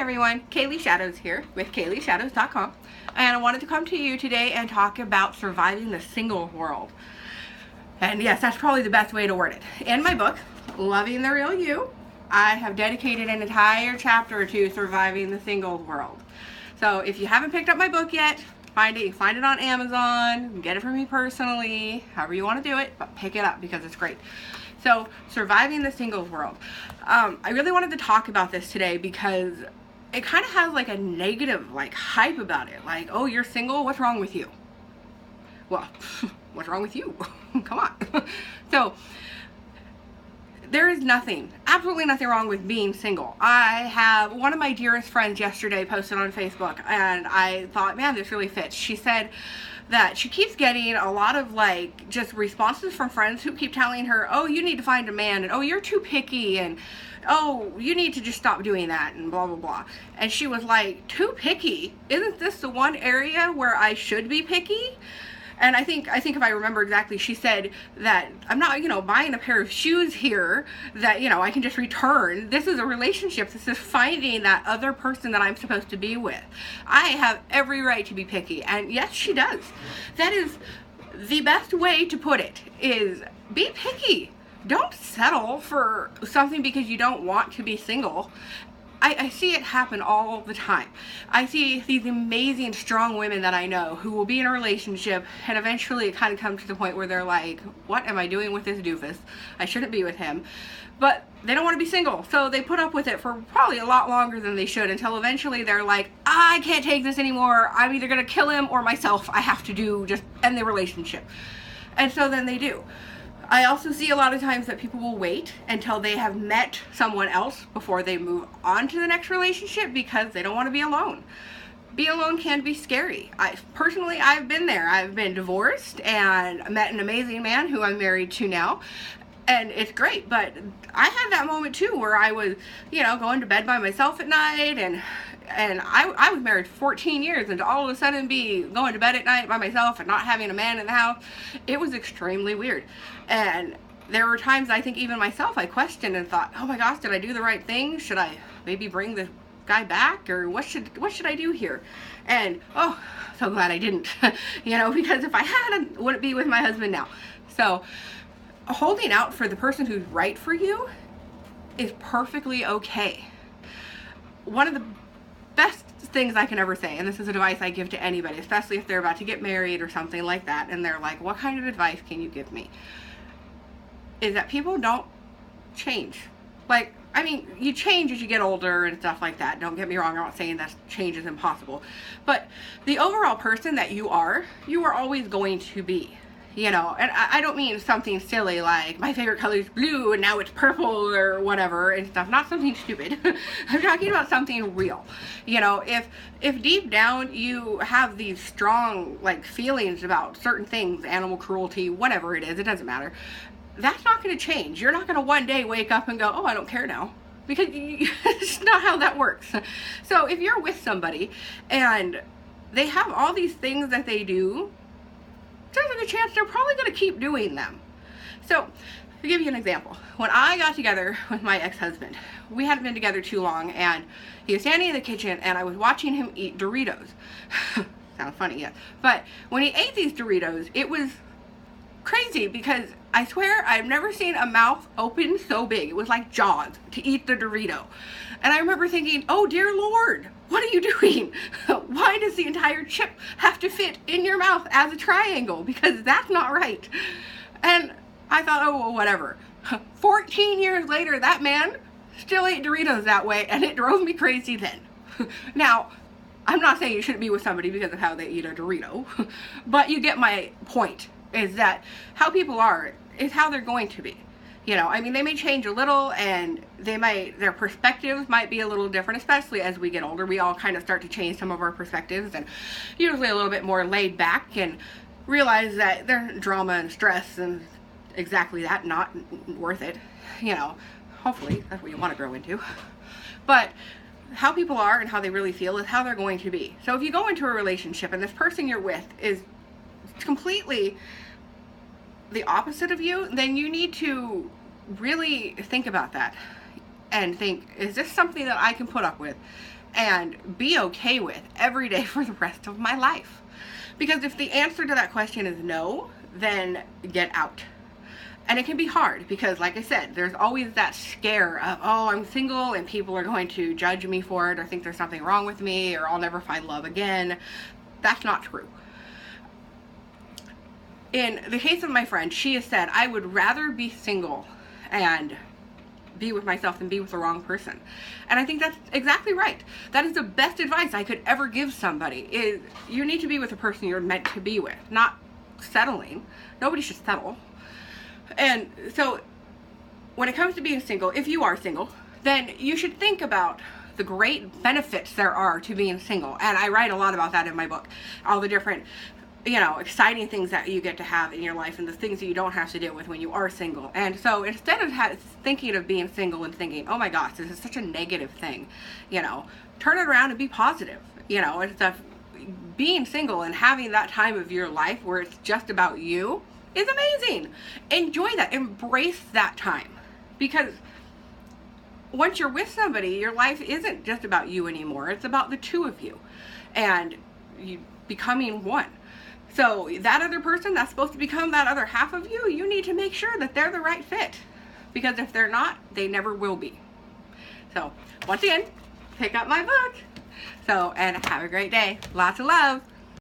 everyone, Kaylee Shadows here with KayleeShadows.com, and I wanted to come to you today and talk about surviving the single world. And yes, that's probably the best way to word it. In my book, Loving the Real You, I have dedicated an entire chapter to surviving the single world. So if you haven't picked up my book yet, find it on Amazon, get it from me personally, however you want to do it, but pick it up because it's great. So, surviving the singles world. I really wanted to talk about this today because it kind of has like a negative hype about it. Like, oh, you're single? What's wrong with you? Well, what's wrong with you? Come on. So, there is nothing, absolutely nothing wrong with being single. I have one of my dearest friends yesterday posted on Facebook, and I thought, man, this really fits. She said that she keeps getting a lot of just responses from friends who keep telling her, oh, you need to find a man, and oh, you're too picky, and oh, you need to just stop doing that, and blah blah blah. And she was like, too picky? Isn't this the one area where I should be picky? And I think if I remember exactly, she said that I'm not, buying a pair of shoes here that, I can just return. This is a relationship. This is finding that other person that I'm supposed to be with. I have every right to be picky. And yes, she does. That is the best way to put it, is be picky. Don't settle for something because you don't want to be single. I see it happen all the time. I see these amazing, strong women that I know who will be in a relationship and eventually it kind of comes to the point where they're like, what am I doing with this doofus? I shouldn't be with him. But they don't want to be single, so they put up with it for probably a lot longer than they should until eventually they're like, I can't take this anymore. I'm either going to kill him or myself. I have to just end the relationship. And so then they do. I also see a lot of times that people will wait until they have met someone else before they move on to the next relationship because they don't want to be alone. Being alone can be scary. Personally, I've been there. I've been divorced and met an amazing man who I'm married to now. And it's great, but I had that moment too where I was, going to bed by myself at night, and I was married 14 years, and to all of a sudden be going to bed at night by myself and not having a man in the house, it was extremely weird. And there were times I think even myself I questioned and thought, oh my gosh, did I do the right thing? Should I maybe bring the guy back, or what should I do here? And oh, so glad I didn't, because if I had, I wouldn't be with my husband now. So holding out for the person who's right for you is perfectly okay. One of the best things I can ever say, and this is advice I give to anybody, especially if they're about to get married or something like that, and they're like, what kind of advice can you give me? Is that people don't change. You change as you get older and stuff like that. Don't get me wrong, I'm not saying that change is impossible. But the overall person that you are always going to be. And I don't mean something silly like my favorite color is blue and now it's purple or whatever and stuff. Not something stupid. I'm talking about something real. If deep down you have these strong feelings about certain things, animal cruelty, whatever it is, it doesn't matter. That's not going to change. You're not going to one day wake up and go, oh, I don't care now. Because it's not how that works. So if you're with somebody and they have all these things that they do, there's a good chance they're probably going to keep doing them. So, to give you an example, when I got together with my ex-husband, we hadn't been together too long, and he was standing in the kitchen, and I was watching him eat Doritos. Sounds funny, yeah. But when he ate these Doritos, it was crazy because I swear I've never seen a mouth open so big. It was like Jaws to eat the Dorito. And I remember thinking, oh dear Lord, what are you doing? Why does the entire chip have to fit in your mouth as a triangle? Because that's not right. And I thought, oh, well, whatever. 14 years later, that man still ate Doritos that way, and it drove me crazy then. Now, I'm not saying you shouldn't be with somebody because of how they eat a Dorito, but you get my point, is that how people are is how they're going to be. They may change a little, and their perspectives might be a little different, especially as we get older. We all kind of start to change some of our perspectives, and usually a little bit more laid back, and realize that there's drama and stress and exactly that, not worth it. Hopefully that's what you want to grow into. But how people are and how they really feel is how they're going to be. So if you go into a relationship and this person you're with is completely the opposite of you, then you need to really think about that and think, is this something that I can put up with? and be okay with every day for the rest of my life. Because if the answer to that question is no, then get out. And it can be hard because, like I said, there's always that scare of, oh, I'm single and people are going to judge me for it or think there's something wrong with me or I'll never find love again. That's not true. In the case of my friend, she has said, I would rather be single and be with myself than be with the wrong person. And I think that's exactly right. That is the best advice I could ever give somebody, is you need to be with the person you're meant to be with, not settling. Nobody should settle. And so when it comes to being single, if you are single, then you should think about the great benefits there are to being single. And I write a lot about that in my book. All the different, exciting things that you get to have in your life and the things that you don't have to deal with when you are single. And so instead of thinking of being single and thinking, oh my gosh, this is such a negative thing, turn it around and be positive. Being single and having that time of your life where it's just about you is amazing. Enjoy that. Embrace that time. Because once you're with somebody, your life isn't just about you anymore. It's about the two of you and you becoming one. So that other person that's supposed to become that other half of you, you need to make sure that they're the right fit. Because if they're not, they never will be. So once again, pick up my book. And have a great day. Lots of love.